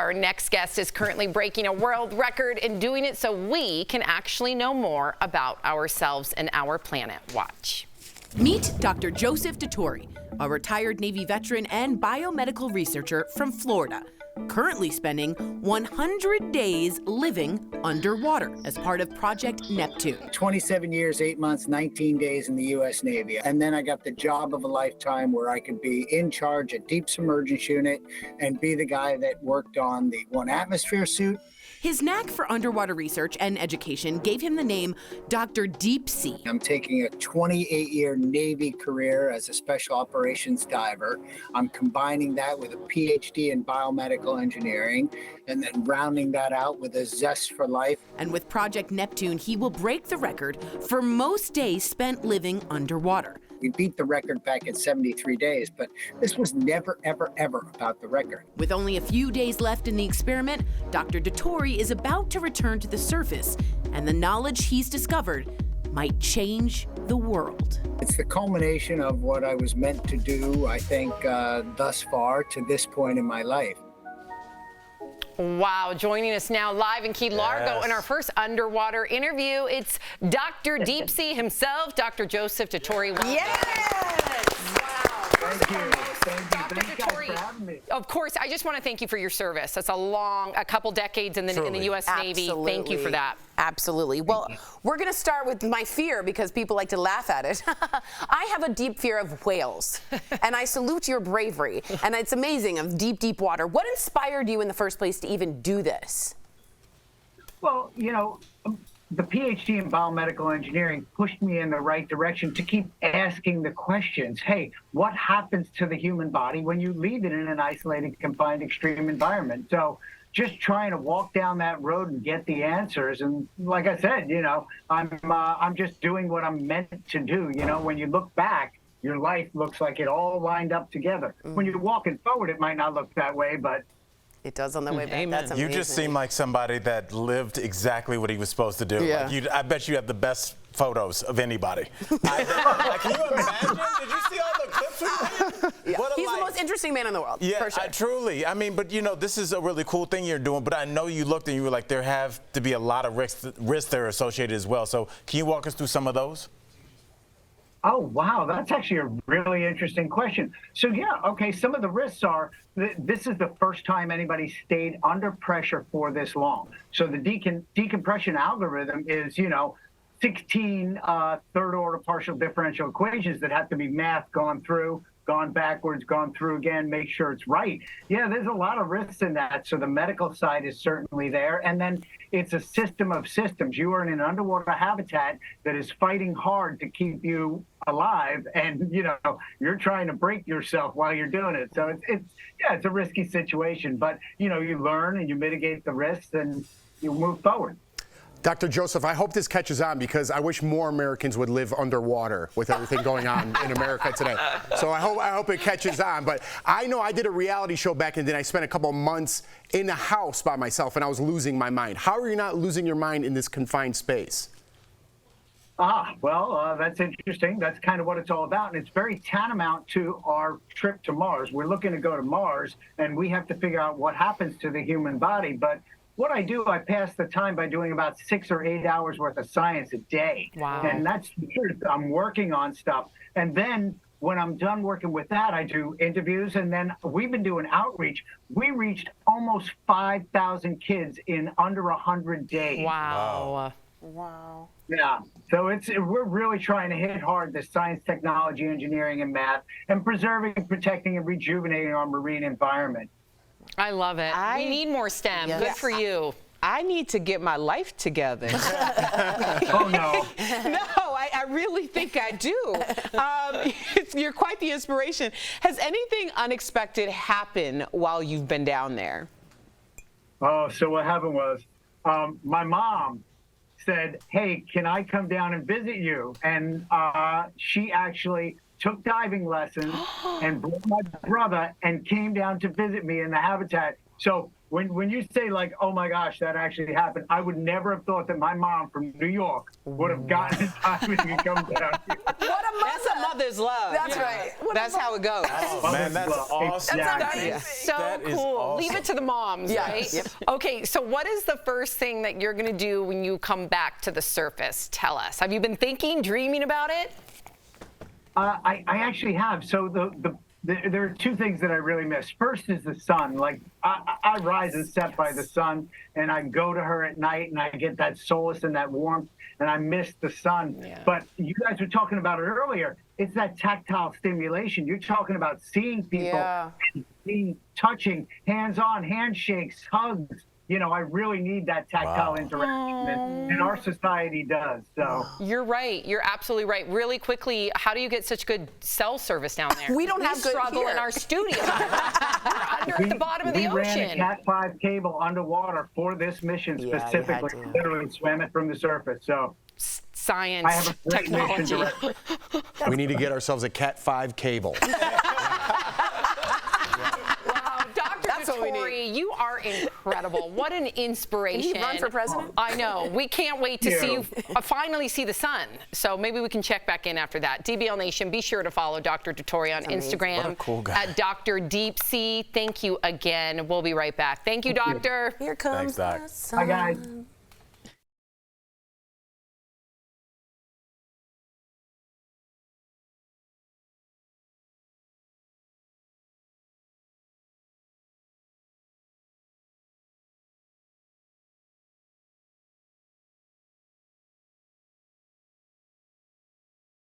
Our next guest is currently breaking a world record and doing it so we can actually know more about ourselves and our planet. Watch. Meet Dr. Joseph Dituri, a retired Navy veteran and biomedical researcher from Florida, currently spending 100 days living underwater as part of Project Neptune. 27 years, 8 months, 19 days in the U.S. Navy. And then I got the job of a lifetime where I could be in charge at Deep Submergence Unit and be the guy that worked on the one atmosphere suit. His knack for underwater research and education gave him the name Dr. Deep Sea. I'm taking a 28-year Navy career as a special operations diver. I'm combining that with a PhD in biomedical engineering and then rounding that out with a zest for life. And with Project Neptune, he will break the record for most days spent living underwater. We beat the record back at 73 days, but this was never, ever, ever about the record. With only a few days left in the experiment, Dr. Dituri is about to return to the surface, and the knowledge he's discovered might change the world. It's the culmination of what I was meant to do, I think, thus far to this point in my life. Wow, joining us now live in Key Largo in our first underwater interview, it's Dr. Deep Sea himself, Dr. Joseph Dituri. Yes! Wow. Thank you. Thank you. Dr. Thank you guys Dituri, for having me. of course, I just want to thank you for your service. That's a couple decades in the U.S. Navy. Thank you for that. Absolutely. Well, we're going to start with my fear because people like to laugh at it. I have a deep fear of whales, and I salute your bravery. And it's amazing, of deep, deep water. What inspired you in the first place to even do this? Well, you know, the PhD in biomedical engineering pushed me in the right direction to keep asking the questions. Hey, what happens to the human body when you leave it in an isolated, confined, extreme environment? So just trying to walk down that road and get the answers. And like I said, you know, I'm just doing what I'm meant to do. You know, when you look back, your life looks like it all lined up together. When you're walking forward, it might not look that way, but it does on the way back. That's amazing. You just seem like somebody that lived exactly what he was supposed to do. Yeah. Like I bet you have the best photos of anybody. Can you imagine? Did you see all the clips we had? Yeah. He's the most interesting man in the world. Yeah, for sure. Truly. I mean, but you know, this is a really cool thing you're doing, but I know you looked and you were like, there have to be a lot of risks that are associated as well. So can you walk us through some of those? oh, wow, that's actually a really interesting question. So yeah, okay, some of the risks are this is the first time anybody stayed under pressure for this long. So the decompression algorithm is, 16 third-order partial differential equations that have to be gone through, gone backwards, gone through again, make sure it's right. Yeah, there's a lot of risks in that. So the medical side is certainly there. And then it's a system of systems. You are in an underwater habitat that is fighting hard to keep you alive. And, you're trying to break yourself while you're doing it. So it's a risky situation. But, you learn and you mitigate the risks and you move forward. Dr. Joseph, I hope this catches on because I wish more Americans would live underwater with everything going on in America today. So I hope it catches on. But I know I did a reality show back in the day. I spent a couple of months in a house by myself and I was losing my mind. How are you not losing your mind in this confined space? Well, that's interesting. That's kind of what it's all about. And it's very tantamount to our trip to Mars. We're looking to go to Mars and we have to figure out what happens to the human body. But what I do, I pass the time by doing about 6 or 8 hours worth of science a day. Wow. And that's the truth. I'm working on stuff. And then when I'm done working with that, I do interviews. And then we've been doing outreach. We reached almost 5,000 kids in under 100 days. Wow. Wow. Yeah. So we're really trying to hit hard the science, technology, engineering, and math, and preserving, protecting, and rejuvenating our marine environment. I love it. We need more STEM. Yes. Good for you. I need to get my life together. Oh, no. No, I really think I do. You're quite the inspiration. Has anything unexpected happened while you've been down there? Oh, so what happened was my mom said, hey, can I come down and visit you? And she actually took diving lessons and brought my brother and came down to visit me in the habitat. So when you say like, oh my gosh, that actually happened, I would never have thought that my mom from New York would have gotten the time to come down here. What a mother! That's a mother's love. That's right. That's how it goes. Oh, man, that's awesome. Exactly. That is so That is cool. awesome. Leave it to the moms, Yeah. right? Yep. Okay, so what is the first thing that you're going to do when you come back to the surface? Tell us. Have you been thinking, dreaming about it? I actually have. So there are two things that I really miss. First is the sun. Like I rise and set by the sun, and I go to her at night, and I get that solace and that warmth, and I miss the sun. Yeah. But you guys were talking about it earlier. It's that tactile stimulation. You're talking about seeing people, Yeah. seeing, touching, hands-on, handshakes, hugs. You know, I really need that tactile interaction, and our society does. So You're right. You're absolutely right. Really quickly, how do you get such good cell service down there? We don't have good struggle here. in our studio. We're under at the bottom of the we ran a ocean. Cat 5 cable underwater for this mission Yeah, you had specifically. to. Literally swam it from the surface. So Science, I have a great mission technology. director. We need to get ourselves a Cat 5 cable. Wow, Dr. That's what we Dituri, you are incredible. What an inspiration. Can he run for president? I know. We can't wait to see you finally see the sun. So maybe we can check back in after that. DBL Nation, be sure to follow Dr. Dituri on Instagram What a cool guy. at Dr. Deep Sea. Thank you again. We'll be right back. Thank you, Doctor. Here comes Thanks, Doc. the sun. Bye, guys.